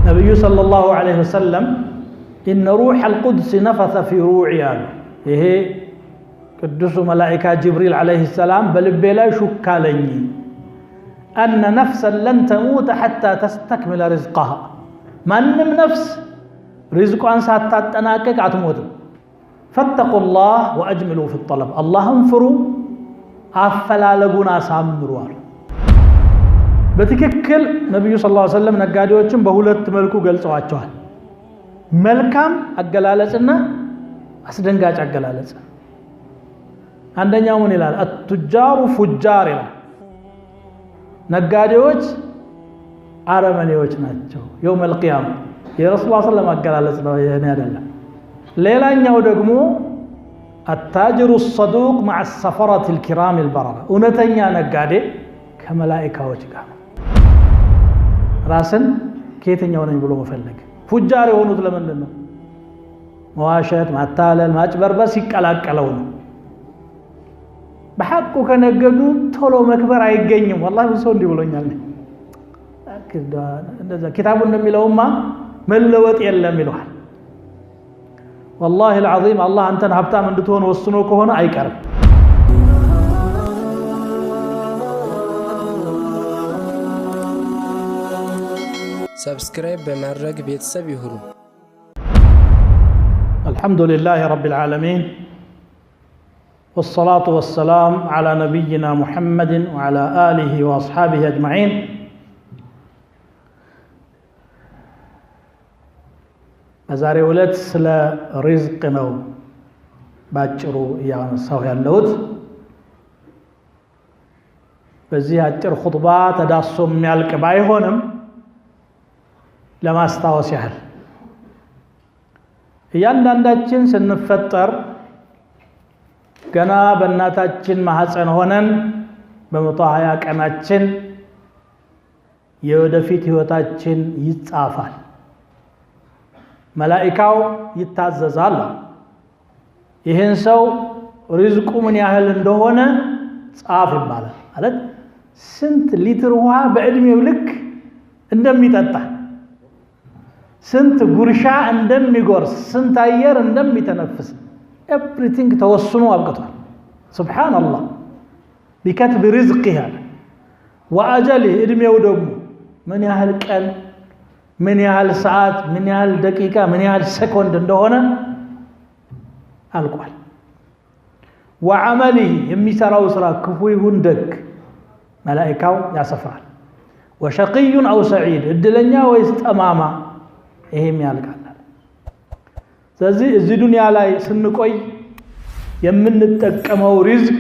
ነብዩ ሰለላሁ ዐለይሂ ወሰለም ኢነ ሩሐል ቁድስ ነፈሰ ፊ ሩዒ አሉ። ይሄ ቅዱሱ መላኢካ ጅብሪል ዐለይሂ ሰላም በልቤ ላይ ሹክ አለኝ አነ ነፍሰን ለን ተሙተ ሐታ ተስተክሚለ ሪዝቀሃ፣ ማንም ነፍስ ሪዝቋን ሳታጠናቅቅ አትሞትም። ፈተቁላህ ወአጅሚሉ ፊ ጠለብ፣ አላህን ፍሩ አፈላለጉን አሳምሩ አሉ። በትክክል ነብዩ ሰለላሁ ዐለይሂ ወሰለም ነጋዴዎችን በሁለት መልኩ ገልጸዋቸዋል። መልካም አገላለጽና አስደንጋጭ አገላለጽ። አንደኛው ምን ይላል? አቱጃሩ ፉጃር ይላል። ነጋዴዎች አረመኔዎች ናቸው የውመል ቂያማ። የረሱል ሰለላሁ ዐለይሂ ወሰለም አገላለጽ ነው፣ የኔ አይደለም። ሌላኛው ደግሞ አታጅሩ ሰዱቅ مع السفرة الكرام البررة፣ እውነተኛ ነጋዴ ከመላእክቶች ጋር ራስን ከየትኛው ነኝ ብሎ መፈለግ። ፉጃር የሆኑት ለምንድን ነው? መዋሸት፣ ማታለል፣ ማጭበርበር ሲቀላቀለው ነው። በሐቁ ከነገዱ ቶሎ መክበር አይገኝም። ወላሂ ሰው እንዲህ ብሎኛል። እንደዛ ኪታቡ እንደሚለውማ መለወጥ የለም ይለዋል። والله العظيم الله አንተን ሀብታም እንድትሆን ወስኖ ከሆነ አይቀርም። ሰብስክራይብ በማድረግ ቤተሰብ ይሁኑ። الحمد لله رب العالمين والصلاة والسلام على نبينا محمد وعلى آله وأصحابه أجمعين. በዛሬው ዕለት ስለ ሪዝቅ ነው ባጭሩ ያነሳው ያለሁት። በዚህ አጭር ኹጥባ ተዳሶ የሚያልቅ ባይሆንም ለማስታወስ ያህል እያንዳንዳችን ስንፈጠር ገና በእናታችን ማህፀን ሆነን በ120 ቀናችን የወደፊት ህይወታችን ይጻፋል። መላእክታው ይታዘዛል። ይሄን ሰው ሪዝቁ ምን ያህል እንደሆነ ጻፍ ይባላል። ማለት ስንት ሊትር ውሃ በእድሜው ልክ እንደሚጠጣ፣ ስንት ጉርሻ እንደሚጎርስ፣ ስንት አየር እንደሚተነፍስ ኤቭሪቲንግ ተወስኖ አብቅቷል። ሱብሃንአላህ ቢከትብ ሪዝቂህ ወአጀሊህ፣ እድሜው ደግሞ ምን ያህል ቀን፣ ምን ያህል ሰዓት፣ ምን ያህል ደቂቃ፣ ምን ያህል ሰኮንድ እንደሆነ አልቋል። ወዐመሊህ፣ የሚሰራው ስራ ክፉ ይሁን ደግ መላእክታው ያሰፍራል። ወሸቂዩን አው ሰዒድ፣ እድለኛ ወይስ ጠማማ ይሄም ያልቃል። ስለዚህ እዚህ ዱንያ ላይ ስንቆይ የምንጠቀመው ሪዝቅ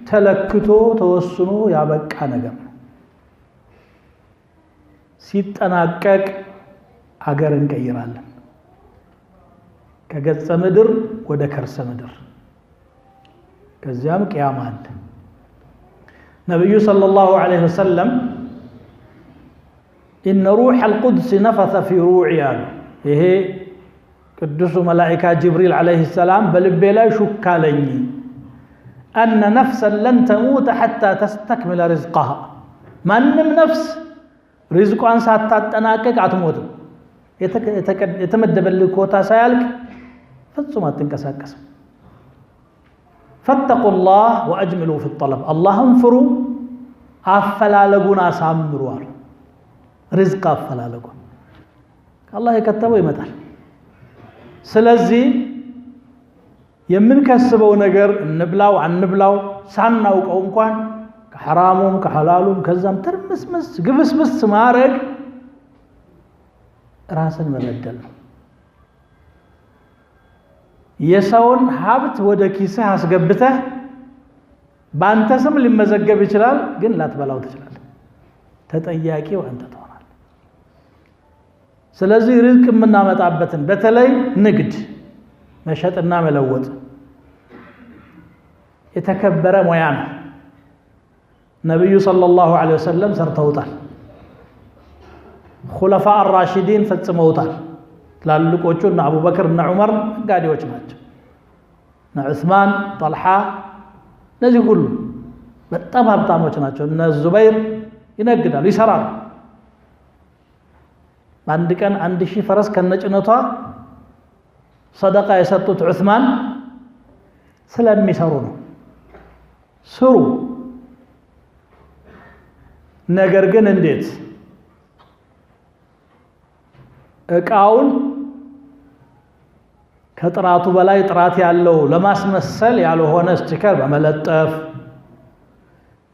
ተለክቶ ተወስኖ ያበቃ ነገር ነው። ሲጠናቀቅ አገር እንቀይራለን። ከገጸ ምድር ወደ ከርሰ ምድር፣ ከዚያም ቂያማ አለ። ነብዩ ሰለላሁ ዐለይሂ ወሰለም ኢነ ሩሐል ቁድስ ነፈሰ ፊ ሩዒ አሉ። ይሄ ቅዱሱ መላኢካ ጅብሪል ዐለይሂ ሰላም በልቤ ላይ ሹክ አለኝ አነ ነፍሰን ለን ተሙተ ሐታ ተስተክሚለ ሪዝቀሃ፣ ማንም ነፍስ ሪዝቋን ሳታጠናቅቅ አትሞትም። የተመደበልህ ኮታ ሳያልቅ ፍጹም አትንቀሳቀስም። ፈተቁላህ ወአጅሚሉ ፊ ጠለብ፣ አላህን ፍሩ አፈላለጉን አሳምሩ አሉ። ሪዝቅ አፈላለጉ አላህ የከተበው ይመጣል። ስለዚህ የምንከስበው ነገር እንብላው አንብላው ሳናውቀው እንኳን ከሐራሙም ከሐላሉም ከዛም ትርምስምስ ግብስብስ ማድረግ ራስን መበደል ነው። የሰውን ሀብት ወደ ኪስህ አስገብተህ በአንተ ስም ሊመዘገብ ይችላል፣ ግን ላትበላው ትችላለህ። ተጠያቂው አንተ ትሆናለህ። ስለዚህ ሪዝቅ የምናመጣበትን በተለይ ንግድ መሸጥና መለወጥ የተከበረ ሙያ ነው። ነብዩ ሰለላሁ ዐለይሂ ወሰለም ሰርተውታል። ኹለፋ አራሺዲን ፈጽመውታል። ትላልቆቹ እነ አቡበክር እነ ዑመር ነጋዴዎች ናቸው። እነ ዑስማን፣ ጠልሓ፣ እነዚህ ሁሉ በጣም ሀብታሞች ናቸው። እነ ዙበይር ይነግዳሉ፣ ይሰራሉ። በአንድ ቀን 1000 ፈረስ ከነጭነቷ ሰደቃ የሰጡት ዑስማን ስለሚሰሩ ነው። ስሩ። ነገር ግን እንዴት እቃውን ከጥራቱ በላይ ጥራት ያለው ለማስመሰል ያልሆነ ስቲከር በመለጠፍ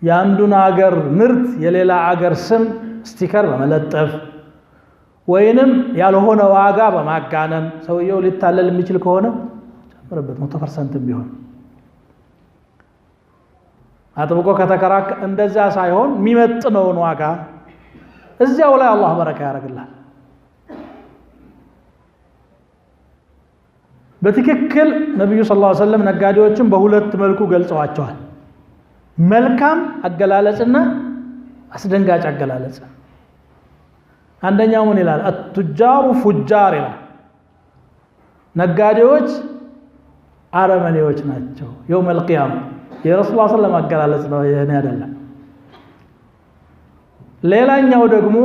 ያንዱን አገር ምርት የሌላ አገር ስም ስቲከር በመለጠፍ ወይንም ያልሆነ ዋጋ በማጋነን ሰውየው ሊታለል የሚችል ከሆነ ጨምርበት 100% ቢሆን አጥብቆ ከተከራከ እንደዛ ሳይሆን የሚመጥነውን ዋጋ እዚያው ላይ አላህ በረካ ያደርግልሃል። በትክክል ነብዩ ሰለላሁ ዐለይሂ ወሰለም ነጋዴዎችን በሁለት መልኩ ገልጸዋቸዋል። መልካም አገላለጽና አስደንጋጭ አገላለጽ። አንደኛው ምን ይላል? አትጃሩ ፉጃር ይላል። ነጋዴዎች አረመኔዎች ናቸው የውመል ቂያማ። የረሱል ሰለላሁ ዐለይሂ ወሰለም አገላለጽ ነው፣ የኔ አይደለም። ሌላኛው ደግሞ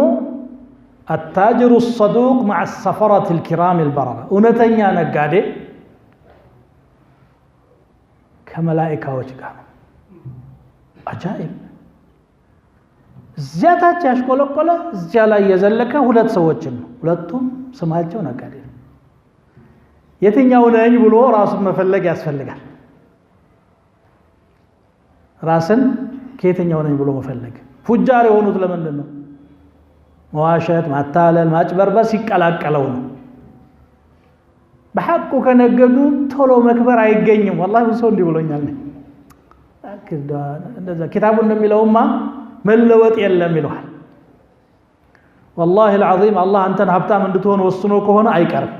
التاجر الصدوق مع السفرة الكرام البررة እውነተኛ ነጋዴ ከመላእክቶች ጋር አጃኢብ እዚያታች ያሽቆለቆለ እዚያ ላይ የዘለከ ሁለት ሰዎችን ነው። ሁለቱም ስማቸው ነጋዴ ነው። የትኛው ነኝ ብሎ ራሱን መፈለግ ያስፈልጋል። ራስን ከየትኛው ነኝ ብሎ መፈለግ። ፉጃር የሆኑት ለምንድን ነው? መዋሸት፣ ማታለል፣ ማጭበርበር ሲቀላቀለው ነው። በሐቁ ከነገዱ ቶሎ መክበር አይገኝም። ወላሂ ሰው እንዲህ ብሎኛል። እንደዛ ኪታቡ እንደሚለውማ መለወጥ የለም ይለዋል። ወላሂ العظيم አላህ አንተን ሀብታም እንድትሆን ወስኖ ከሆነ አይቀርም።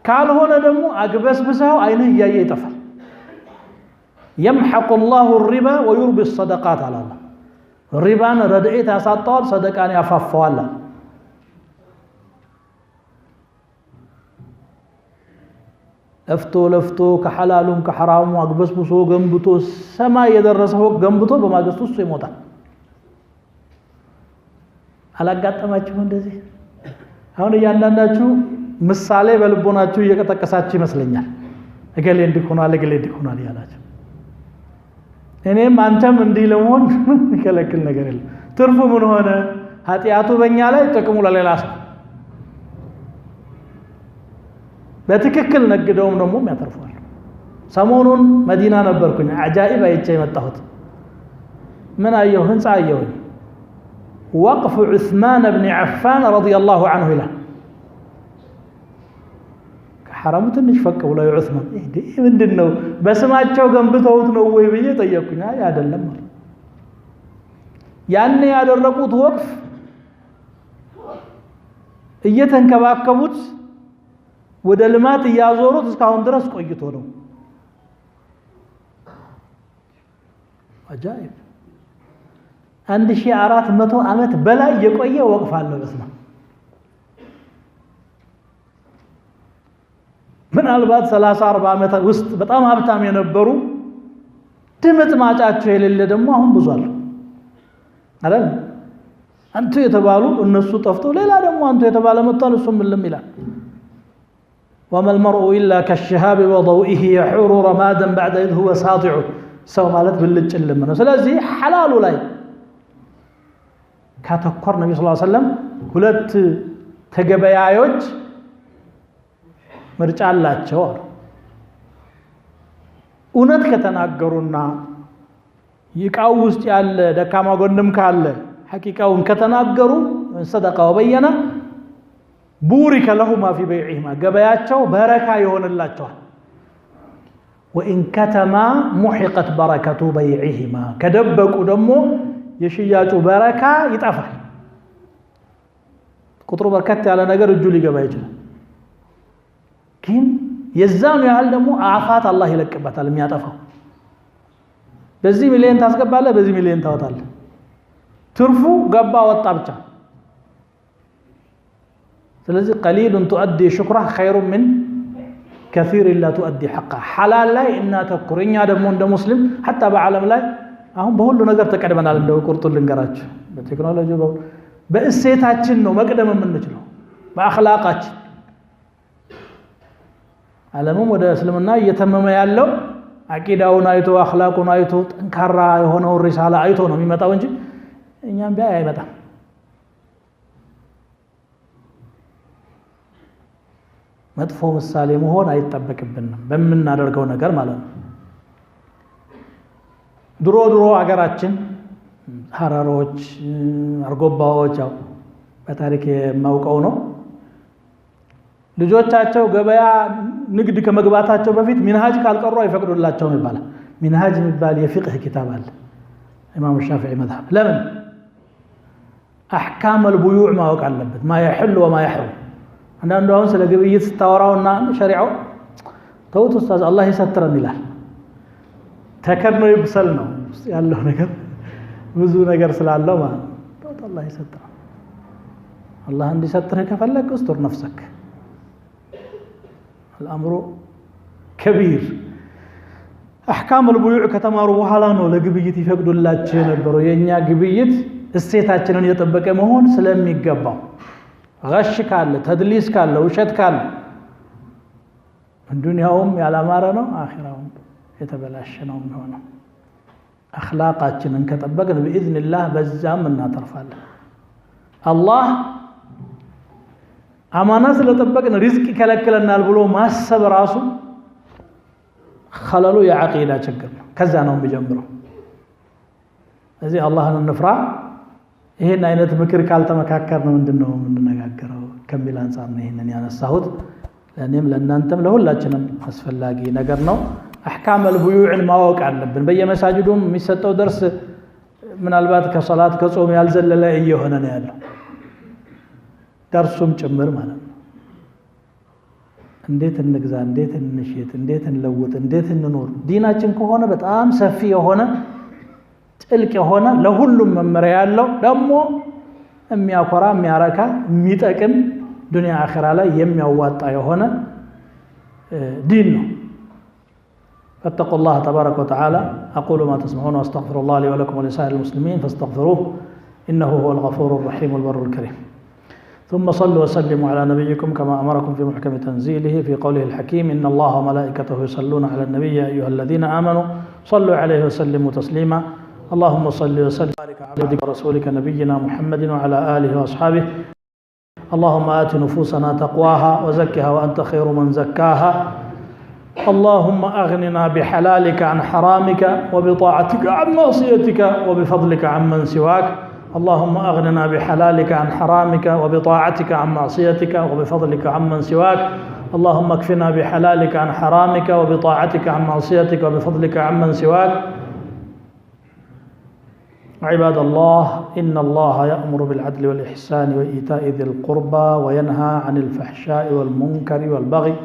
ካልሆነ ደግሞ አግበስብሰው አይንህ እያየ ይጠፋል። يمحق الله الربا ويربي الصدقات على الله ሪባን ረድዒት ያሳጣዋል፣ ሰደቃን ያፋፋዋል። ለፍቶ ከሐላሉም ከሐራሙ አግበስብሶ ገንብቶ ሰማይ የደረሰው ገንብቶ በማግስቱ እሱ ይሞታል። አላጋጠማችሁ እንደዚህ? አሁን እያንዳንዳችሁ ምሳሌ በልቦናችሁ እየቀጠቀሳችሁ ይመስለኛል። እገሌ እንዲሆናል እገሌ እንዲሆናል ያላችሁ እኔም አንተም እንዲህ ለመሆን ይከለክል ነገር የለም። ትርፉ ምን ሆነ? ኃጢአቱ በእኛ ላይ ጥቅሙ ለሌላ ሰው። በትክክል ነግደውም ደግሞ ያተርፋሉ። ሰሞኑን መዲና ነበርኩኝ። አጃኢብ አይቼ የመጣሁት ምን አየሁ? ህንፃ አየሁኝ። ወቅፍ ዑስማን ብን ዓፋን ረዲየላሁ ዐንሁ ይላል። ከሐረሙ ትንሽ ፈቅ ብሎ ዑስማን ይሄ ምንድነው? በስማቸው ገንብተውት ነው ወይ ብዬ ጠየቅኩኝ። አይ አይደለም ማለት ያን ያደረቁት ወቅፍ እየተንከባከቡት ወደ ልማት እያዞሩት እስካሁን ድረስ ቆይቶ ነው። አጃኢብ 1400 ዓመት በላይ የቆየ ወቅፍ አለው ዑስማን። ምናልባት 30-40 ዓመት ውስጥ በጣም ሀብታም የነበሩ ድምጥ ማጫቸው የሌለ ደግሞ አሁን ብዙ አሉ አይደል? አንቱ የተባሉ እነሱ ጠፍተው ሌላ ደግሞ አንቱ የተባለ መጥቷል። እሱም ምንም ይላል። وما المرء إلا كالشهاب وضوئه يحور رمادا بعد إذ هو ساطع ሰው ማለት ብልጭ ልም ነው። ስለዚህ ሐላሉ ላይ ካተኮር ነብዩ ሰለላሁ ዐለይሂ ወሰለም ሁለት ተገበያዮች ምርጫ አላቸው። እውነት ከተናገሩና ይቃው ውስጥ ያለ ደካማ ጎንም ካለ ሐቂቃውን ከተናገሩ ሰደቃው በየና ቡሪከ ለሁማ ፊ በይዒሂማ ገበያቸው በረካ ይሆንላቸዋል። ወኢን ከተማ ሙሒቀት በረከቱ በይዒሂማ ከደበቁ ደግሞ የሽያጩ በረካ ይጠፋል። ቁጥሩ በርከት ያለ ነገር እጁ ሊገባ ይችላል። ግን የዛኑ ያህል ደግሞ አፋት አላህ ይለቅበታል የሚያጠፋው። በዚህ ሚሊዮን ታስገባለህ፣ በዚህ ሚሊዮን ታወጣለህ። ትርፉ ገባ ወጣ ብቻ። ስለዚህ ቀሊሉን ቱአዲ ሽክረህ ኸይሩን ሚን ከሲር ላ ቱአዲ ሐቀህ። ሐላል ላይ እናተኩር። እኛ ደግሞ እንደ ሙስሊም ሐታ በዓለም ላይ አሁን በሁሉ ነገር ተቀድመናል። እንደው ቁርጡን ልንገራችሁ፣ በቴክኖሎጂ በእሴታችን ነው መቅደም የምንችለው በአኽላቃችን ዓለሙም ወደ እስልምና እየተመመ ያለው አቂዳውን አይቶ አኽላቁን አይቶ ጠንካራ የሆነው ሪሳላ አይቶ ነው የሚመጣው እንጂ እኛም ቢያ አይመጣም መጥፎ ምሳሌ መሆን አይተበቅብንም በመናደርገው ነገር ማለት ነው ድሮ አገራችን ሐራሮች አርጎባዎች ያው በታሪክ የማውቀው ነው ልጆቻቸው ገበያ ንግድ ከመግባታቸው በፊት ሚንሃጅ ካልቀሩ አይፈቅዱላቸውም ይባላል ሚንሃጅ የሚባል የፍቅህ ኪታብ አለ ኢማም ሻፊዒ መዝሐብ ለምን احكام البيوع ما وقع አለበት ما يحل وما يحرم አንዳንዱ አሁን ስለ ግብይት ስታወራውና ሸሪዓው ተውት ኡስታዝ አላህ ይሰትረን ይላል ተከድኖ ይብሰል ነው ያለው ነገር ብዙ ነገር ስላለው ማለት ተውት አላህ ይሰትረን አላህ እንዲሰትርህ ከፈለክ استر نفسك الامر كبير احكام البيوع ከተማሩ በኋላ ነው ለግብይት ይፈቅዱላቸው የነበረው የኛ ግብይት እሴታችንን የጠበቀ መሆን ስለሚገባው غش ካለ ተድሊስ ካለ ውሸት ካለ ዱንያውም ያላማረ ነው አኺራውም የተበላሸ ነው የሚሆነው አኽላቃችንን ከጠበቅን باذن الله በዛም እናተርፋለን አላህ አማና ስለጠበቅን ሪዝቅ ይከለክለናል ብሎ ማሰብ ራሱ خلل የዓቂዳ ችግር ነው ከዛ ነው የሚጀምረው እዚህ አላህን እንፍራ ይሄን አይነት ምክር ካልተመካከርነው ምንድነው የምንነጋገረው ከሚል አንፃር ነው ይሄንን ያነሳሁት ለኔም ለእናንተም ለሁላችንም አስፈላጊ ነገር ነው احكام البيوع ማወቅ አለብን በየመሳጅዱም የሚሰጠው درس ምናልባት ከሶላት ከጾም ያልዘለለ እየሆነ ነው ያለው درسም ጭምር ማለት ነው እንዴት እንግዛ እንዴት እንሽጥ እንዴት እንለውጥ እንዴት እንኖር ዲናችን ከሆነ በጣም ሰፊ የሆነ ጥልቅ የሆነ ለሁሉም መመሪያ ያለው ደሞ የሚያኮራ የሚያረካ የሚጠቅም ዱንያ አኺራ ላይ የሚያዋጣ የሆነ ዲን ነው فاتقوا الله تبارك وتعالى أقول ما تسمعون واستغفر الله لي ولكم ولسائر المسلمين فاستغفروه إنه هو الغفور الرحيم البر الكريم ثم صلوا وسلموا على نبيكم كما أمركم في محكم تنزيله في قوله الحكيم إن الله وملائكته يصلون على النبي يا أيها الذين آمنوا صلوا عليه وسلموا تسليما اللهم صل وسلم وبارك على عبدك ورسولك نبينا محمد وعلى آله وأصحابه اللهم آت نفوسنا تقواها وزكها وأنت خير من زكاها اللهم أغننا بحلالك عن حرامك وبطاعتك عن معصيتك وبفضلك عمن سواك اللهم أغننا بحلالك عن حرامك وبطاعتك عن معصيتك وبفضلك عمن سواك اللهم اكفنا بحلالك عن حرامك وبطاعتك عن معصيتك وبفضلك عمن سواك عباد الله إن الله يأمر بالعدل والإحسان وإيتاء ذي القربى وينهى عن الفحشاء والمنكر والبغي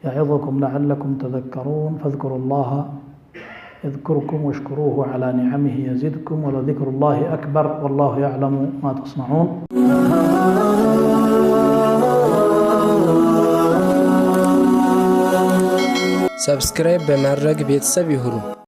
يعظكم لعلكم تذكرون فاذكروا الله يذكركم واشكروه على نعمه يزدكم ولذكر الله أكبر والله يعلم ما تصنعون سبسكرايب بمرق بيتساب يهرو